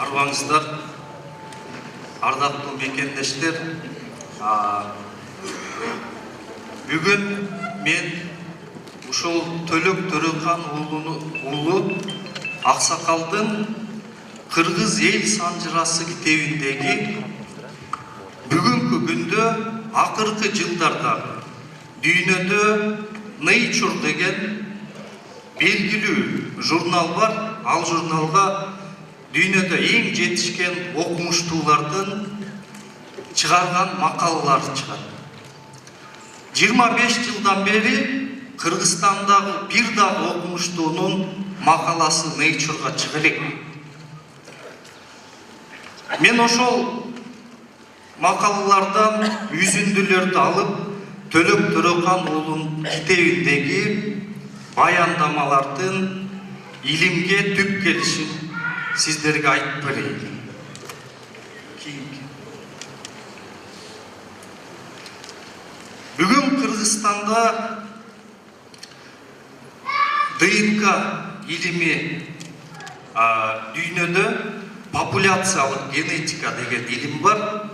арбаңыздар, ардактуу мекендештер. Бүгүн мен ушул Төлөк Төрөкан уулу Аксакалдын Кыргыз эл санжырасы китебиндеги бүгүнкү күндө акыркы жылдарда дүйнөдө Nature деген белгилүү журнал бар. Ал журналга дүйнөдө эң жетишкен окумуштуулардын чыгарган макалалары чыгат. 25 жылдан бери Кыргызстандагы бир дагы окумуштуунун макаласы Nature'га чыга элек. Мен ошол макалалардан үзүндүлөрдү алып, Төлөк Төрөкан уулунун китебиндеги баяндамалардын илимге түп келишин сиздерге айтып берейин. Бүгүн Кыргызстанда ДНК илими дүйнөдө популяциялык генетика деген илим бар.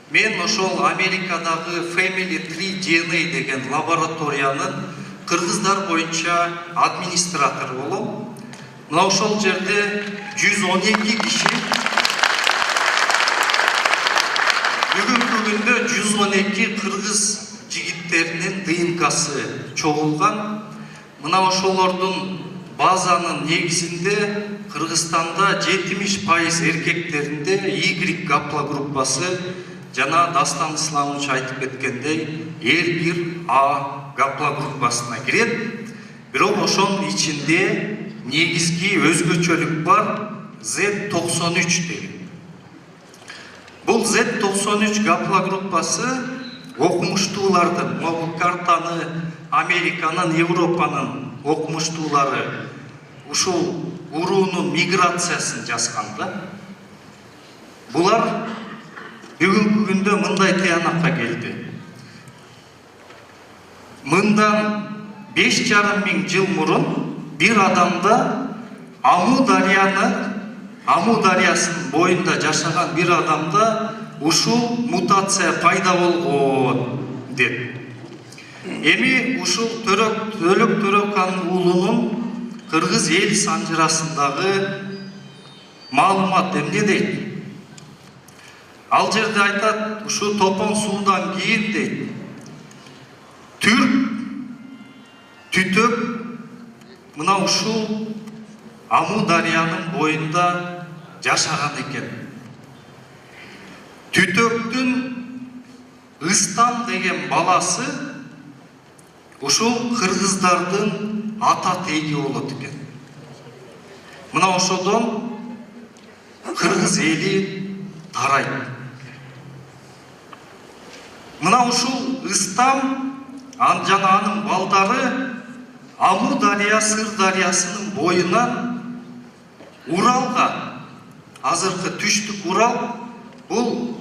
Мен ошол Америкадагы Family Tree DNA деген лабораториянын кыргыздар боюнча администратор болом. Мына ошол жерде 112 киши, бүгүнкү күндө 112 кыргыз жигиттеринин ДНКсы чогулган. Мына ошолордун базанын негизинде Кыргызстанда 70% эркектеринде Y гаплогруппасы жана Дастан Исламович айтып кеткендей R1A гаплогруппасына кирет. Бирок ошонун ичинде негизги өзгөчөлүк бар Z93 деген. Бул Z93 гаплогруппасы окумуштуулардын, бул картаны Американын, Европанын окумуштуулары ушул уруунун миграциясын жазганда, булар бүгүнкү күндө мындай тыянакка келди. Мындан 5,5 миң жыл мурун бир адамда Аму дарыясынын боюнда жашаган бир адамда ушул мутация пайда болгон деп. Эми ушул Төлөк Төрөкан уулунун Кыргыз эл санжырасындагы маалымат эмне дейт? Ал жерде айтат, ушу топон суудан кийин дейт, түрк, түтөк мына ушул Аму дарыянын боюнда жашаган экен. Түтөктүн Ыстам деген баласы ушул кыргыздардын ата теги болот экен. Мына ошодон кыргыз эли тарайт. Мына ушул Ыстам жана анын балдары Аму дарыя, Сыр дарыясынын боюнан Уралга, азыркы түштүк Урал, бул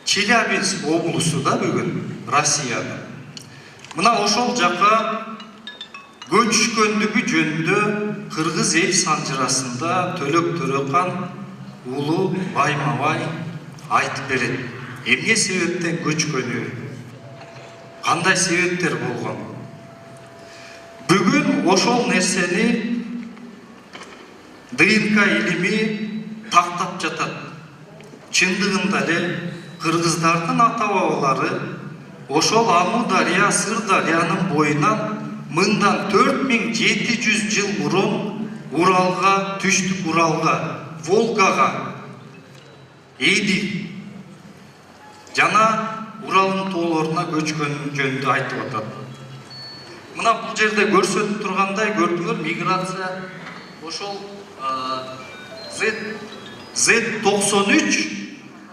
Челябинск облусу да бүгүн Россияда. Мына ошол жака көчүшкөндүгү жөнүндө Кыргыз эл санжырасында Төлөк Төрөкан уулу байма-бай айтып берет. Эмне себептен көчкөнү, кандай себептер болгон. Бүгүн ошол нерсени ДНК илими тактап жатат. Чындыгында эле кыргыздардын ата-бабалары ошол Аму дарыя, Сыр дарыянын боюнан мындан 4700 жыл мурун Уралга, түштүк Уралга, Волгага, Эдил жана Уралдын тоолоруна көчкөн жөнүндө айтып атат. Мына бул жерде көрсөтүп тургандай, көрдүңөр, миграция ошол Z93,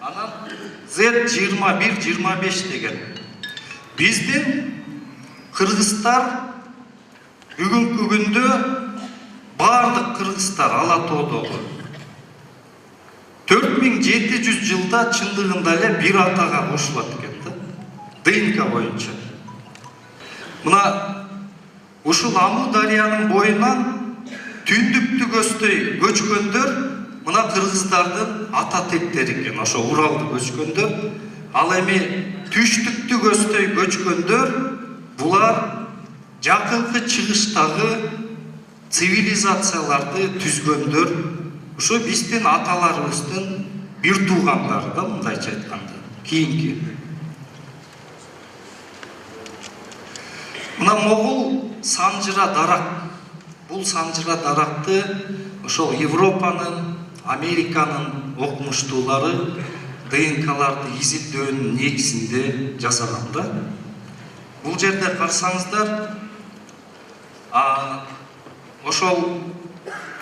анан Z21, 25 деген. Биздин кыргыздар бүгүнкү күндө бардык кыргыздар ала тоодогу 4700 жылда чындыгында эле бир атага кошулат экен да, ДНК боюнча. Мына ушул Аму дарыянын боюнан түндүктү көчкөндөр мына кыргыздардын ата тектери экен, ошо Уралды көчкөндөр. Ал эми түштүктү көздөй көчкөндөр булар жакынкы чыгыштагы цивилизацияларды түзгөндөр. Ошо биздин аталарыбыздын бир туугандары да, мындайча айтканда, кийинки. Мына могул санжыра дарак. Бул санжыра даракты ошол Европанын, Американын окумуштуулары ДНКларды изилдөөнүн негизинде жасаган да. Бул жерде карасаңыздар, ошол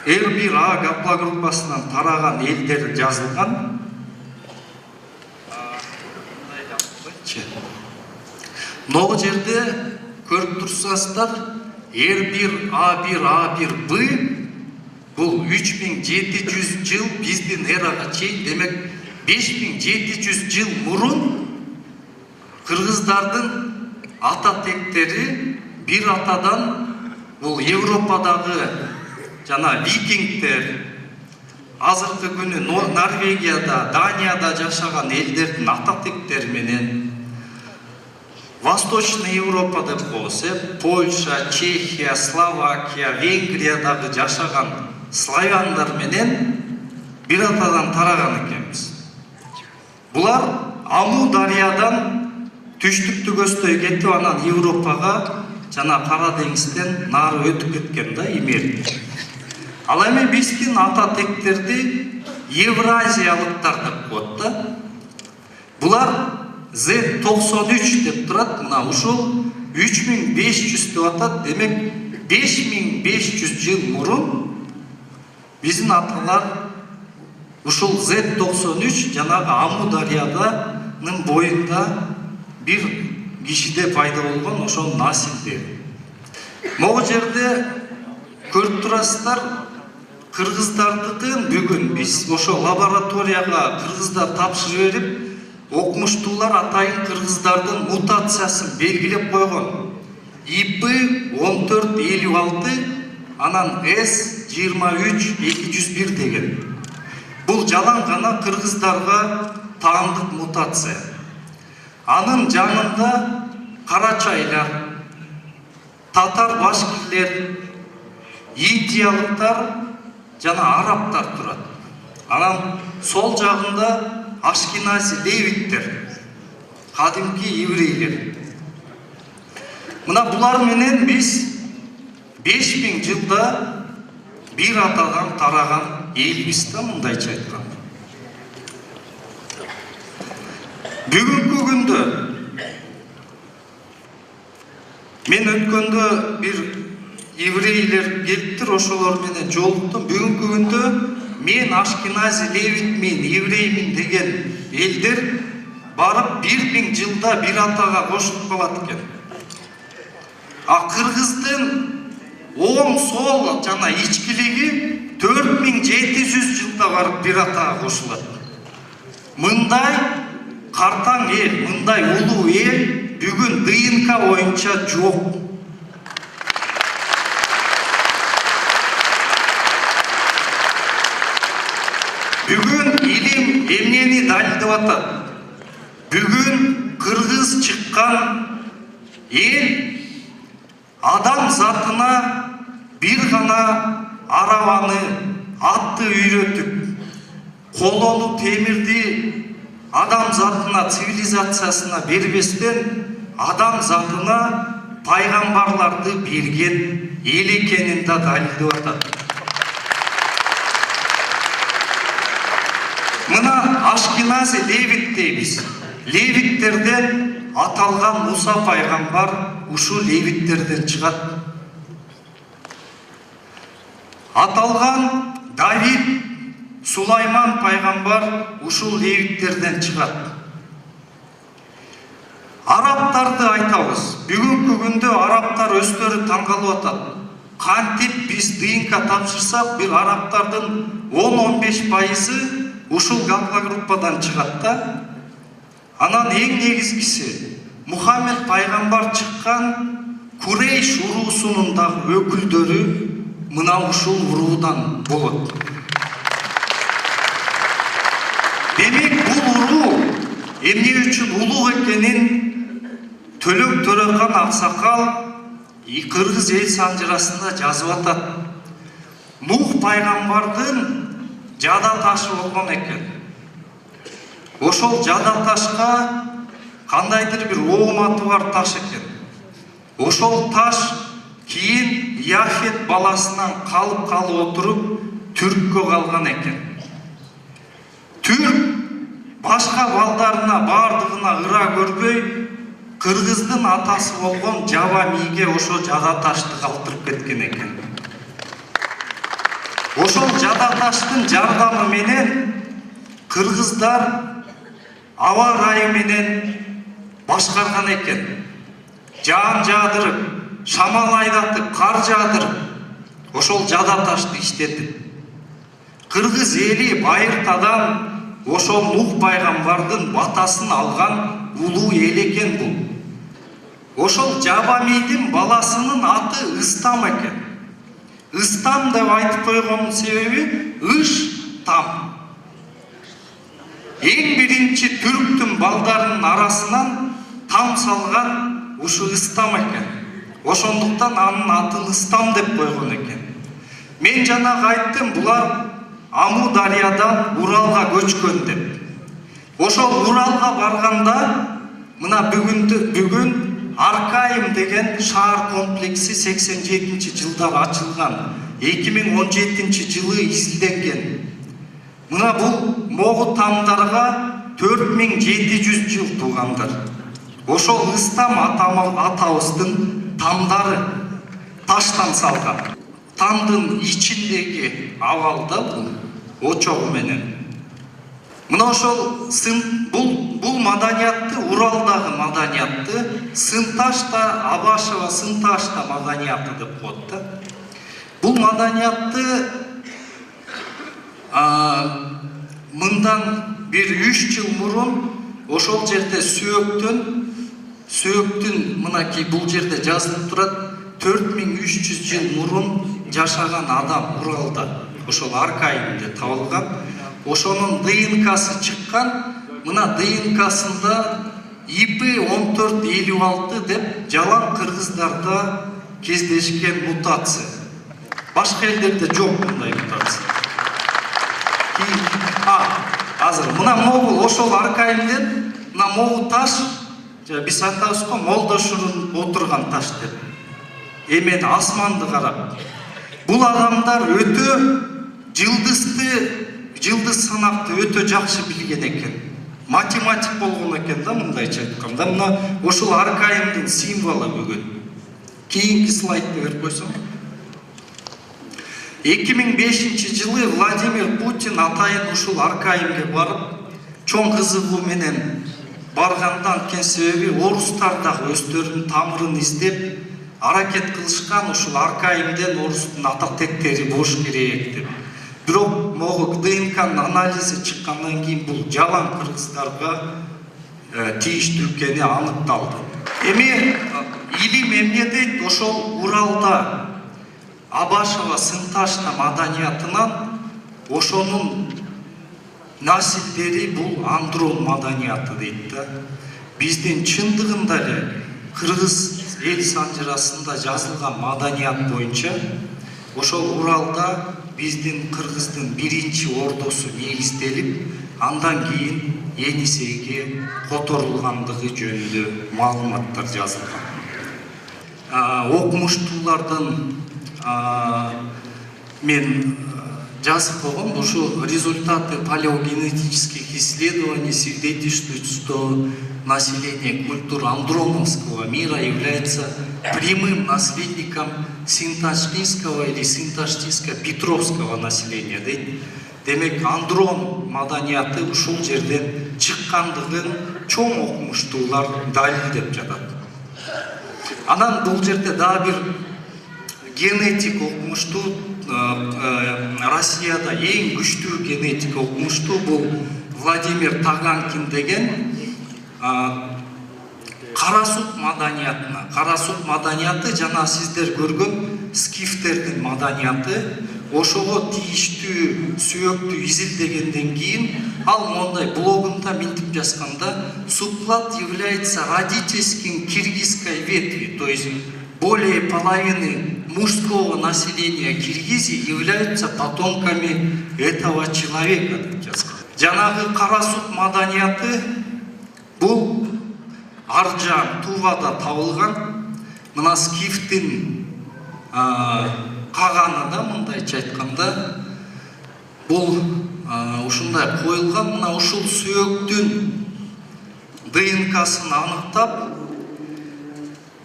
R1A гаплогруппасынан тараган элдер жазылган. Могу жерде көрүп турсаңыздар, R1A1A1B бул 3700 жыл биздин эрага чейин, демек 5700 жыл мурун кыргыздардын ата тектери бир атадан, бул Европадагы жана викингдер, азыркы күнү Норвегияда, Данияда жашаган элдердин ата тектери менен Восточный Европа деп болсо, Польша, Чехия, Словакия, Венгриядагы жашаган славяндар менен бир атадан тараган экенбиз. Булар Аму дарыядан түштүктү көздөй кетип, анан Европага жана Кара деңизден нары өтүп кеткен да, имери. Ал эми биздин ата тектерди евразиялыктар деп коет да. Булар Z93 деп турат, мына ушул 3500 деп атат, демек 5500 жыл мурун биздин аталар ушул Z93 жанагы Аму дарыянын боюнда бир кишиде пайда болгон ошол насилдер. Могу жерде көрүп турасыздар, кыргыздардын бүгүн биз ошо лабораторияга кыргыздар тапшырып берип, окумуштуулар атайын кыргыздардын мутациясын белгилеп койгон. IP1456, анан S23201 деген. Бул жалаң гана кыргыздарга таандык мутация. Анын жанында карачайлар, татар башкирлер, индиялыктар жана арабтар турат. Анан сол жагында ашкенази левиттер, кадимки еврейлер. Мына булар менен биз 5000 жылда бир атадан тараган элбиз да, мындайча айтканда. Бүгүнкү күндө мен өткөндө бир еврейлер келиптир, ошолор менен жолуктум. Бүгүнкү күндө мен ашкенази левит мен, евреймин деген элдер барып 1000 жылда бир атага кошулуп калат экен. А кыргыздын оң, сол жана ичкилиги 4700 жылда барып бир атага кошулат. Мындай картаң эл, мындай улуу эл бүгүн ДНК боюнча жок. Бүгүн илим эмнени далилдеп атат? Бүгүн кыргыз чыккан эл адам затына бир гана арабаны, атты үйрөтүп, колону темирди адам затына, цивилизациясына бербестен, адам затына пайгамбарларды берген эл экенин да далилдеп атат. Мына ашкенази левит дейбиз. Левиттерден аталган Муса пайгамбар ушул левиттерден чыгат. Аталган Давид, Сулайман пайгамбар ушул левиттерден чыгат. Арабтарды айтабыз. Бүгүнкү күндө арабтар өздөрү таң калып атат. Кантип биз ДНК тапшырсак, бир арабтардын 10-15% ушул гаплогруппадан чыгат да. Анан эң негизгиси, Мухаммед пайгамбар чыккан Курейш уруусунун дагы өкүлдөрү мына ушул уруудан болот. Демек бул уруу эмне үчүн улуу экенин Төлөк Төрехан аксакал кыргыз эл санжырасында жазып атат. Нух пайгамбардын жада ташы болгон экен. Ошол жада ташка кандайдыр бир ооматы бар таш экен. Ошол таш кийин Яфет баласынан калып отуруп Түрккө калган экен. Түрк башка балдарына бардыгына ыра көрбөй, кыргыздын атасы болгон Жаба мийге ошо жада ташты калтырып кеткен экен. Ошол жада таштын жардамы менен кыргыздар аба ырайы менен башкарган экен. Жаан жаадырып, шамал айдатып, кар жаадырып, ошол жада ташты иштетип. Кыргыз эли байыртадан ошол Нух пайгамбардын батасын алган улуу эл экен бул. Ошол Жаба мийдин баласынын аты Ыстам экен. Ыстам деп айтып койгонун себеби ыш там. Эң биринчи түрктүн балдарынын арасынан там салган ушу Ыстам экен. Ошондуктан анын атын Ыстам деп койгон экен. Мен жанагы айттым, булар Аму дарыядан Уралга көчкөн деп. Ошол Уралга барганда мына бүгүн Аркайым деген шаар комплекси 87-жылдары ачылган. 2017-жылы изилденген. Мына бул могу тамдарга 4700 жыл туугандар. Ошол Ыстам атабыздын тамдары таштан салган. Тамдын ичиндеги абалда бул очогу менен. Мына ошол бул маданиятты, Уралдагы маданиятты Сынташта, Абашева Сынташта маданияты деп коет да. Бул маданиятты мындан бир 3 жыл мурун ошол жерде сөөктүн мынакей бул жерде жазылып турат, 4300 жыл мурун жашаган адам Уралда, ошол Аркайымде табылган. Ошонун ДНКсы чыккан. Мына ДНКсында IP1456 деп жалаң кыргыздарда кездешкен мутация. Башка элдерде жок мындай мутация. Азыр мына могул ошол Аркайымден мына могул таш, биз айтабыз го Молдошурун отурган таш деп. Эмен асманды карап. Бул адамдар өтө жылдыз санакты өтө жакшы билген экен. Математик болгон экен да, мындайча айтканда. Мына ошол Аркайымдын символу бүгүн. Кийинки слайдты берип койсоң. 2005-жылы Владимир Путин атайын ушул Аркайымга барып, чоң кызыгуу менен баргандан кен себеби орустар дагы өздөрүнүн тамырын издеп аракет кылышкан, ушул Аркайымден орустун ата тектери болуш керек деп. Бирок могу ДНКнын анализи чыккандан кийин бул жалаң кыргыздарга тийиштүү экени аныкталды. Эми илим эмне дейт? Ошол Уралда Абашева Сынташта маданиятынан ошонун насилдери бул андрон маданияты дейт да. Биздин чындыгында эле кыргыз эл санжырасында жазылган маданият боюнча ошол Уралда биздин кыргыздын биринчи ордосу негизделип, андан кийин Енисейге которулгандыгы жөнүндө маалыматтар жазылган. Окумуштуулардан мен жазып койгом, ушу результаты палеогенетических исследований свидетельствуют, что население культур андроновского мира является прямым наследником синташтинского или синташтинско-петровского населения. Демек, андрон маданияты ушул жерден чыккандыгын чоң окумуштуулар далилдеп жатат. Анан бул жерде дагы бир генетик окумуштуу, Россияда эң күчтүү генетик окумуштуу бул Владимир Таганкин деген Карасут маданиятына. Карасут маданияты жана сиздер көргөн скифтердин маданияты. ошого тийиштүү сөөктү изилдегенден кийин ал мондай блогунда минтип жазганда: субклад является родительским киргизской ветви, то есть более половины мужского населения Киргизии являются потомками этого человека деп жазган. Жанагы кара сук маданияты бул Аржан, Тувада табылган. Мына Скифтин каганында мындайча айтканда бул ушундай коюлган. Мына ушул сөөктүн ДНК-сын аныктап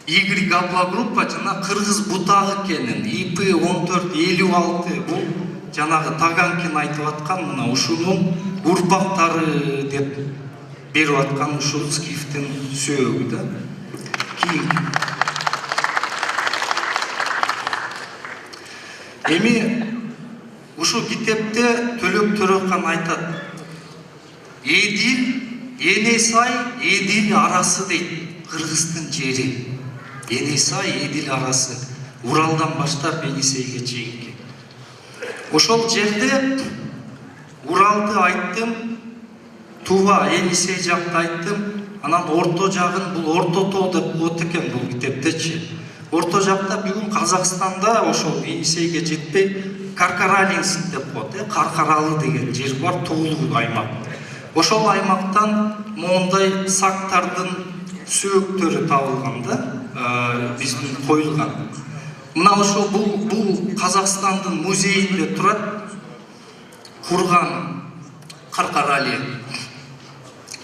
Игорь Гаплогруппа жана кыргыз бутагы экенин IP1456 бул жанагы Таганкин айтып аткан мына ушунун урпактары деп берип аткан ушул Скифтин сөөгү да. Эми ушул китепте Төлөк Төрөкан айтат: Эдил, Энесай, Эдил арасы дейт, Кыргыздын жери. Энесай, Эдил арасы, Уралдан баштап Енисейге чейинки. Ошол жерде Уралды айттым, Тува, Енисей жакты айттым, анан орто жагын бул Орто Тоо деп коет экен бул китептечи. Орто жакта бүгүн Казакстанда ошол Енисейге жетпей Каркаралинск деп коет, Каркаралы деген жер бар, тоолуу аймак. Ошол аймактан мондай сактардын сөөктөрү табылган да, биздин коюлган. Мына ошол бул Казакстандын музейинде турат, курган Каркарали.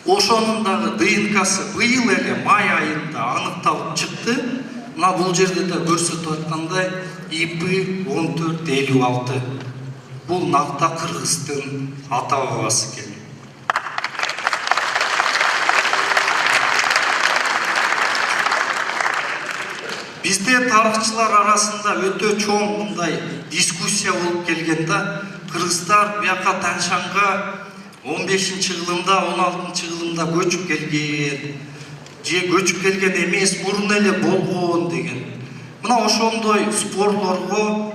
Ошонун дагы ДНК-сы быйыл эле май айында аныкталып чыкты. Мына бул жерде да көрсөтүп аткандай IP1456. Бул накта Кыргыздын ата бабасы экен. Бизде тарыхчылар арасында өтө чоң мындай дискуссия болуп келген да, кыргыздар бияка Таншанга 15-кылымда, 16-кылымда көчүп келген, же көчүп келген эмес, мурун эле болгон деген. Мына ошондой спорлорго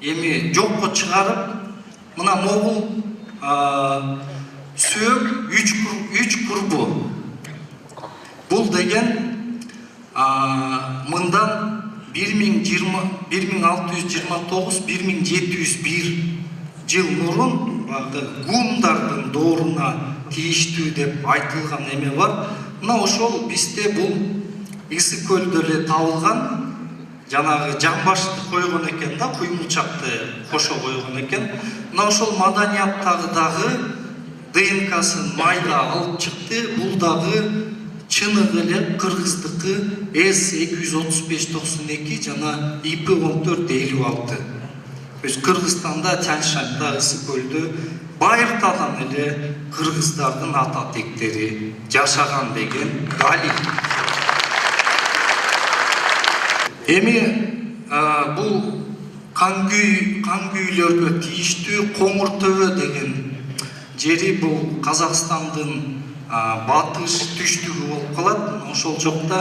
эми жокко чыгарып, мына могул сөөк 3 курбу. Бул деген мындан 1629-1701 жыл мурун гундардын дооруна тийиштүү деп айтылган эме бар. Мына ошол бизде бул Ысык көлдө эле табылган, жанагы жамбашты койгон экен да, куймулчакты кошо койгон экен. Мына ошол маданияттагы дагы ДНК-сын майда алып чыкты. Бул дагы чыныгы эле кыргыздыкы S23592 жана IP1456. То есть Кыргызстанда, Тянь-Шаньда, Ысык көлдө байыртадан эле кыргыздардын ата тектери жашаган деген далил. Эми бул кан күйүлөргө тийиштүү Коңур Төбө деген жери бул Казакстандын батыш түштүгү болуп калат. Ошол жокта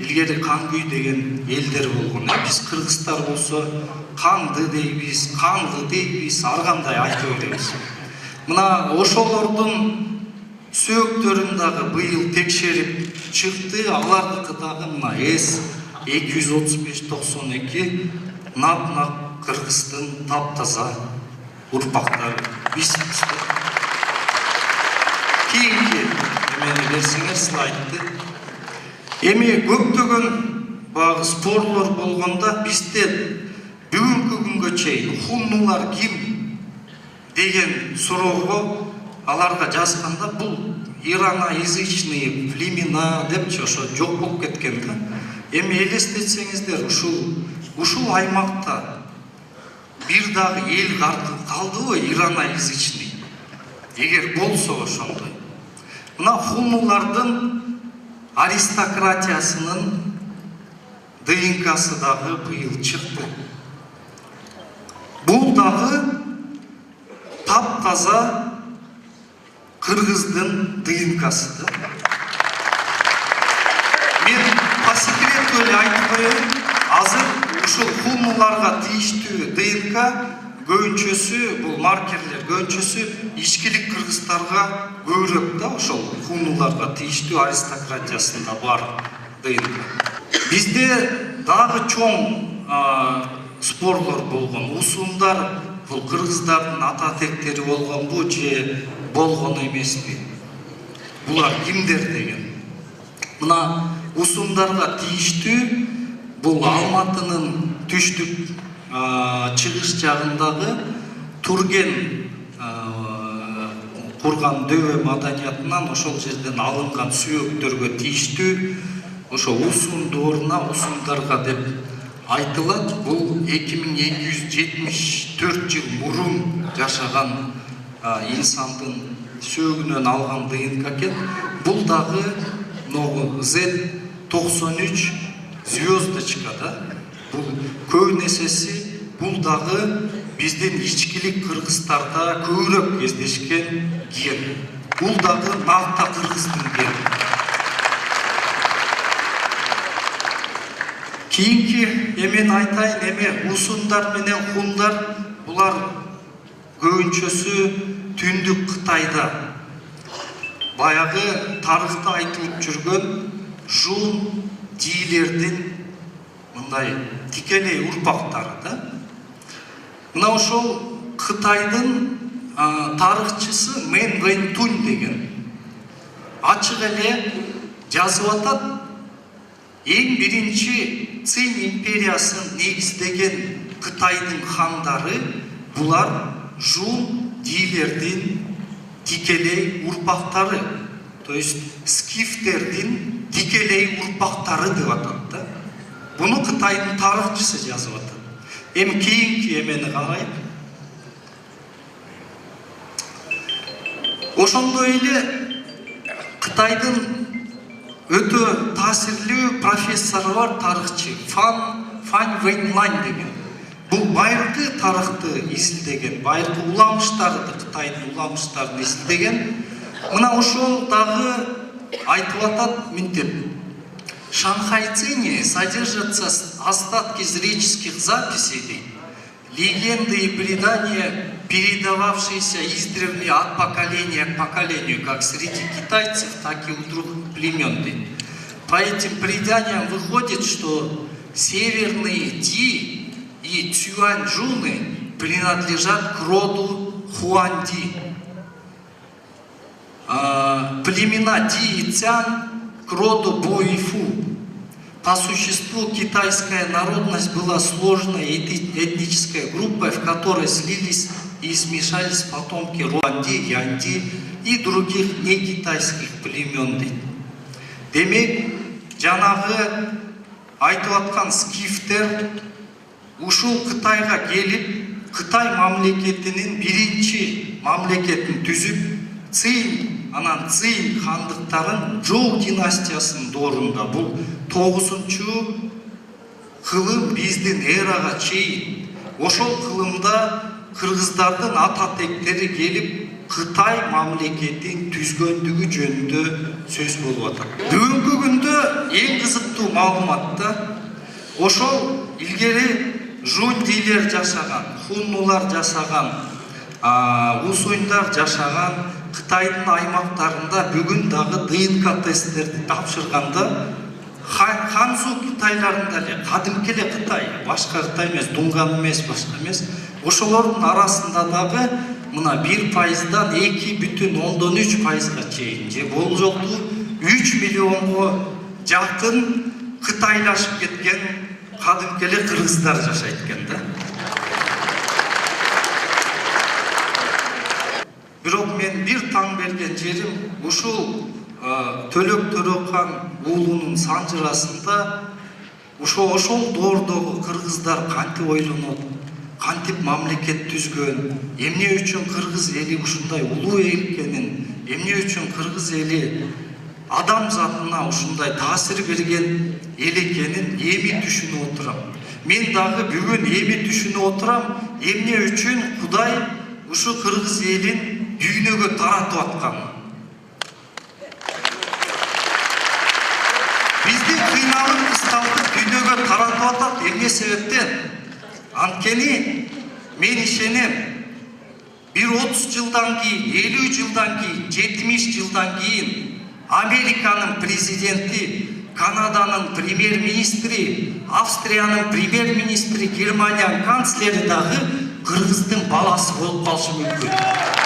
илгери кан күй деген элдер болгон. Биз кыргыздар болсо канды дейбиз, канды дейбиз, ар кандай айта беребиз. Мына ошолордун сөөктөрүн дагы быйыл текшерип чыкты. Алардыкы дагы мына S23592 нап-нак Кыргыздын таптаза урпактары. Кийинки эмени берсеңер слайдты. Эми көптөгөн багы спорлор болгондо бизде бүгүнкү күнгө чейин хуннулар ким деген суроого аларга жазганда бул ираноязычные племена депчи ошо жок болуп кеткен да. Эми элестетсеңиздер, ушул аймакта бир дагы эл калдыбы ираноязычный? Эгер болсо ошондой. Мына хуннулардын аристократиясынын ДНК-сы дагы быйыл чыкты. Бул дагы таптаза кыргыздын ДНК-сы да. Мен по секрету эле айтып коеюн, азыр ушул хуннуларга тийиштүү ДНК көбүнчөсү бул маркерлер көбүнчөсү ичкилик кыргыздарга көбүрөөк да, ошол хуннуларга тийиштүү аристократиясында бар ДНК. Бизде дагы чоң спорлор болгон. Усундар бул кыргыздардын ата тектери болгонбу же болгон эмеспи? Булар кимдер деген. Мына усундарга тийиштүү бул Алматынын түштүк чыгыш жагындагы Турген курган дөбө маданиятынан ошол жерден алынган сүйөктөргө тийиштүү ошо усун дооруна усундарга деп айтылат. Бул 2274 жыл мурун жашаган инсандын сөөгүнөн алган ДНК экен. Бул дагы Z93 звездочка да. Бул көбүнесеси бул дагы биздин ичкилик кыргыздарда көбүрөөк кездешкен ген. Бул дагы накта кыргыздын гени. Кийинки эмен айтайын, эме усундар менен хундар булар көбүнчөсү Түндүк Кытайда баягы тарыхта айтылып жүргөн жун дийлердин мындай тикелей урпактары да. Мына ошол Кытайдын тарыхчысы Мен Вэньтунь деген ачык эле жазып атат. Эң биринчи Цин империясын негиздеген Кытайдын хандары булар жун дийлердин тикелей урпактары, то есть скифтердин тикелей урпактары деп атат да. Буну Кытайдын тарыхчысы жазып атат. Эми кийинки эмени карайык. Ошондой эле Кытайдын өтө таасирлүү профессору бар, тарыхчы Фань Вэньлань деген. Бул байыркы тарыхты изилдеген, байыркы уламыштарды, Кытайдын уламыштарын изилдеген. Мына ошол дагы айтып атат мынтип. Шанхайцыне содержатся остатки исторических записей, легенды и предания, передававшиеся издревле от поколения к поколению, как среди китайцев, так и у других племен. По этим преданиям выходит, что северные Ди и Цюаньчжуны принадлежат к роду Хуанди. Племена Ди и Цян к роду Боифу. По существу китайская народность была сложной этнической группой, в которой слились и смешались потомки Руанди, Янди и других некитайских племен. Демек, жанагы айтып аткан скифтер ушул Кытайга келип, Кытай мамлекетинин биринчи мамлекетин түзүп, анан Цин хандыктарын Жоу династиясынын доорунда бул 9-чу кылым биздин эрага чейин ошол кылымда кыргыздардын ата тектери келип Кытай мамлекетин түзгөндүгү жөнүндө сөз болуп атат. Бүгүнкү күндө эң кызыктуу маалымат да ошол илгери жун дийлер жашаган, хуннулар жашаган, усуйндар жашаган Кытайдын аймактарында бүгүн дагы ДНК тесттерди тапшырганда Ханзу Кытайларында эле, кадимки эле Кытай, башка Кытай эмес, Дунган эмес, башка эмес, ошолордун арасында дагы мына 1%дан 2,3%га чейин же болжолду 3 миллионго жакын кытайлашып кеткен кадимки эле кыргыздар жашайт экен да. Бирок мен бир таң берген жерим ушул Төлөк Төрөкан уулунун санжырасында ошол доордогу кыргыздар кантип ойлонот, кантип мамлекет түзгөн, эмне үчүн кыргыз эли ушундай улуу эл экенин, эмне үчүн кыргыз эли адам затына ушундай таасир берген эл экенин эми түшүнүп отурам. Мен дагы бүгүн эми түшүнүп отурам, эмне үчүн Кудай ушу кыргыз элин дүйнөгө таратып аткан. Бизди кыйналып кысталып дүйнөгө таратып атат. Эмне себептен? Анткени мен ишенем, bir 30 жылдан кейін, 50 жылдан кейін, 70 жылдан кейін Американың президенті, Канаданың премьер-министрі, Австрияның премьер-министрі, Германияның канцлері дағы қырғыздың баласы болып қалышы мүмкін.